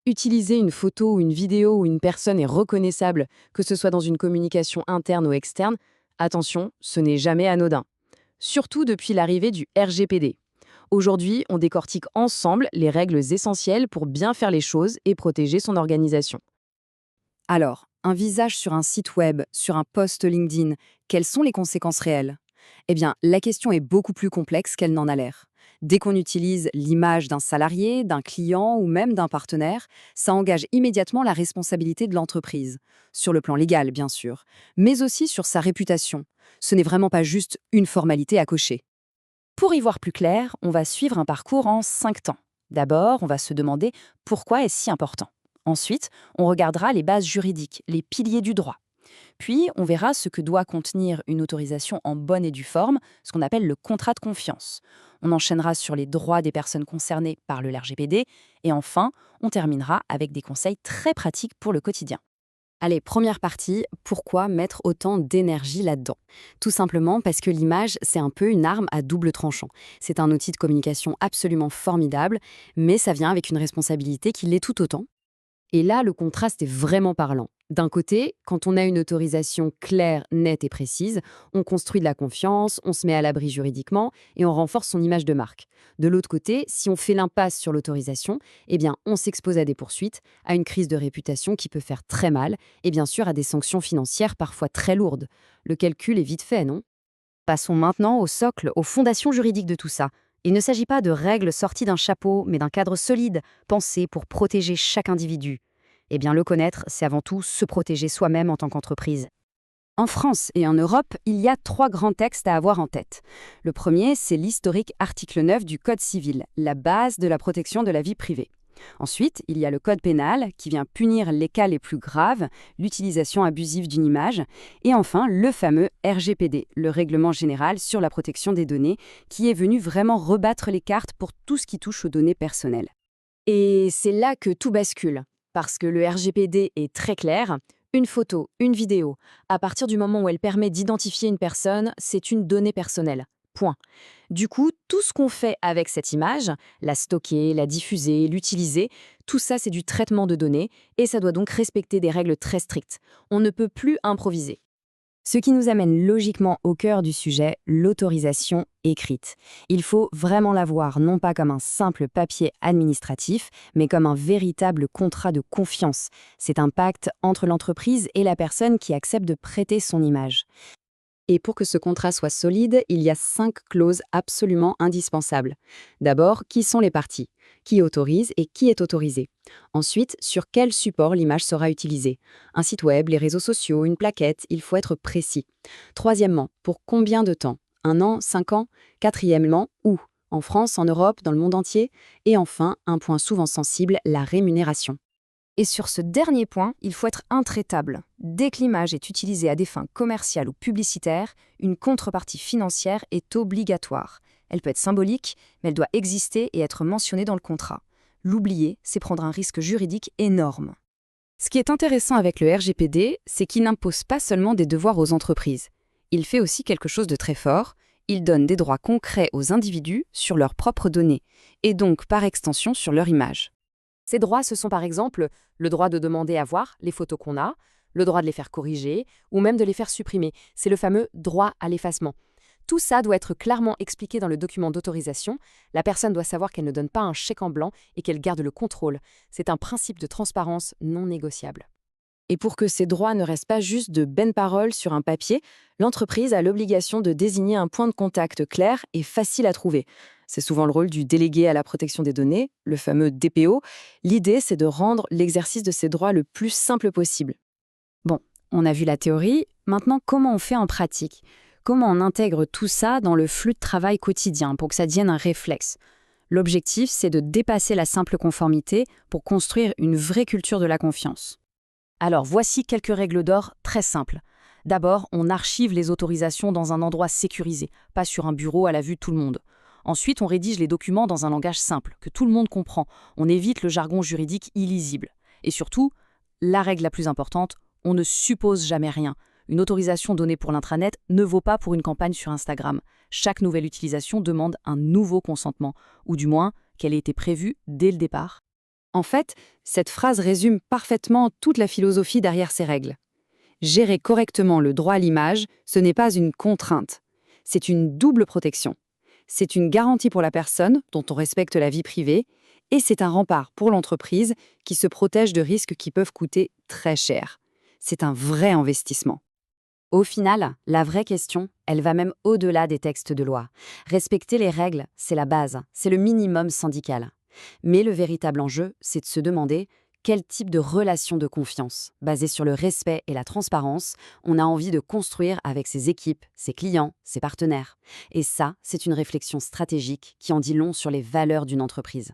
Utiliser une photo ou une vidéo où une personne est reconnaissable, que ce soit dans une communication interne ou externe, attention, ce n'est jamais anodin. Surtout depuis l'arrivée du RGPD. Aujourd'hui, on décortique ensemble les règles essentielles pour bien faire les choses et protéger son organisation. Alors, un visage sur un site web, sur un post LinkedIn, quelles sont les conséquences réelles? Eh bien, la question est beaucoup plus complexe qu'elle n'en a l'air. Dès qu'on utilise l'image d'un salarié, d'un client ou même d'un partenaire, ça engage immédiatement la responsabilité de l'entreprise, sur le plan légal bien sûr, mais aussi sur sa réputation. Ce n'est vraiment pas juste une formalité à cocher. Pour y voir plus clair, on va suivre un parcours en 5 temps. D'abord, on va se demander pourquoi est-ce si important. Ensuite, on regardera les bases juridiques, les piliers du droit. Puis, on verra ce que doit contenir une autorisation en bonne et due forme, ce qu'on appelle le contrat de confiance. On enchaînera sur les droits des personnes concernées par le RGPD. Et enfin, on terminera avec des conseils très pratiques pour le quotidien. Allez, première partie, pourquoi mettre autant d'énergie là-dedans? Tout simplement parce que l'image, c'est un peu une arme à double tranchant. C'est un outil de communication absolument formidable, mais ça vient avec une responsabilité qui l'est tout autant. Et là, le contraste est vraiment parlant. D'un côté, quand on a une autorisation claire, nette et précise, on construit de la confiance, on se met à l'abri juridiquement et on renforce son image de marque. De l'autre côté, si on fait l'impasse sur l'autorisation, eh bien, on s'expose à des poursuites, à une crise de réputation qui peut faire très mal et bien sûr à des sanctions financières parfois très lourdes. Le calcul est vite fait, non? Passons maintenant au socle, aux fondations juridiques de tout ça. Il ne s'agit pas de règles sorties d'un chapeau, mais d'un cadre solide, pensé pour protéger chaque individu. Eh bien, le connaître, c'est avant tout se protéger soi-même en tant qu'entreprise. En France et en Europe, il y a 3 grands textes à avoir en tête. Le premier, c'est l'historique article 9 du Code civil, la base de la protection de la vie privée. Ensuite, il y a le Code pénal qui vient punir les cas les plus graves, l'utilisation abusive d'une image. Et enfin, le fameux RGPD, le Règlement général sur la protection des données, qui est venu vraiment rebattre les cartes pour tout ce qui touche aux données personnelles. Et c'est là que tout bascule, parce que le RGPD est très clair. Une photo, une vidéo, à partir du moment où elle permet d'identifier une personne, c'est une donnée personnelle. Point. Du coup, tout ce qu'on fait avec cette image, la stocker, la diffuser, l'utiliser, tout ça c'est du traitement de données et ça doit donc respecter des règles très strictes. On ne peut plus improviser. Ce qui nous amène logiquement au cœur du sujet, l'autorisation écrite. Il faut vraiment la voir non pas comme un simple papier administratif, mais comme un véritable contrat de confiance. C'est un pacte entre l'entreprise et la personne qui accepte de prêter son image. Et pour que ce contrat soit solide, il y a 5 clauses absolument indispensables. D'abord, qui sont les parties? Qui autorise et qui est autorisé? Ensuite, sur quel support l'image sera utilisée? Un site web, les réseaux sociaux, une plaquette, il faut être précis. Troisièmement, pour combien de temps? 1 an, 5 ans? Quatrièmement, où? En France, en Europe, dans le monde entier? Et enfin, un point souvent sensible, la rémunération. Et sur ce dernier point, il faut être intraitable. Dès que l'image est utilisée à des fins commerciales ou publicitaires, une contrepartie financière est obligatoire. Elle peut être symbolique, mais elle doit exister et être mentionnée dans le contrat. L'oublier, c'est prendre un risque juridique énorme. Ce qui est intéressant avec le RGPD, c'est qu'il n'impose pas seulement des devoirs aux entreprises. Il fait aussi quelque chose de très fort. Il donne des droits concrets aux individus sur leurs propres données, et donc par extension sur leur image. Ces droits, ce sont par exemple le droit de demander à voir les photos qu'on a, le droit de les faire corriger ou même de les faire supprimer. C'est le fameux droit à l'effacement. Tout ça doit être clairement expliqué dans le document d'autorisation. La personne doit savoir qu'elle ne donne pas un chèque en blanc et qu'elle garde le contrôle. C'est un principe de transparence non négociable. Et pour que ces droits ne restent pas juste de belles paroles sur un papier, l'entreprise a l'obligation de désigner un point de contact clair et facile à trouver. C'est souvent le rôle du délégué à la protection des données, le fameux DPO. L'idée, c'est de rendre l'exercice de ces droits le plus simple possible. Bon, on a vu la théorie, maintenant comment on fait en pratique? Comment on intègre tout ça dans le flux de travail quotidien pour que ça devienne un réflexe? L'objectif, c'est de dépasser la simple conformité pour construire une vraie culture de la confiance. Alors voici quelques règles d'or très simples. D'abord, on archive les autorisations dans un endroit sécurisé, pas sur un bureau à la vue de tout le monde. Ensuite, on rédige les documents dans un langage simple, que tout le monde comprend. On évite le jargon juridique illisible. Et surtout, la règle la plus importante, on ne suppose jamais rien. Une autorisation donnée pour l'intranet ne vaut pas pour une campagne sur Instagram. Chaque nouvelle utilisation demande un nouveau consentement, ou du moins qu'elle ait été prévue dès le départ. En fait, cette phrase résume parfaitement toute la philosophie derrière ces règles. Gérer correctement le droit à l'image, ce n'est pas une contrainte. C'est une double protection. C'est une garantie pour la personne, dont on respecte la vie privée, et c'est un rempart pour l'entreprise qui se protège de risques qui peuvent coûter très cher. C'est un vrai investissement. Au final, la vraie question, elle va même au-delà des textes de loi. Respecter les règles, c'est la base, c'est le minimum syndical. Mais le véritable enjeu, c'est de se demander quel type de relation de confiance, basée sur le respect et la transparence, on a envie de construire avec ses équipes, ses clients, ses partenaires. Et ça, c'est une réflexion stratégique qui en dit long sur les valeurs d'une entreprise.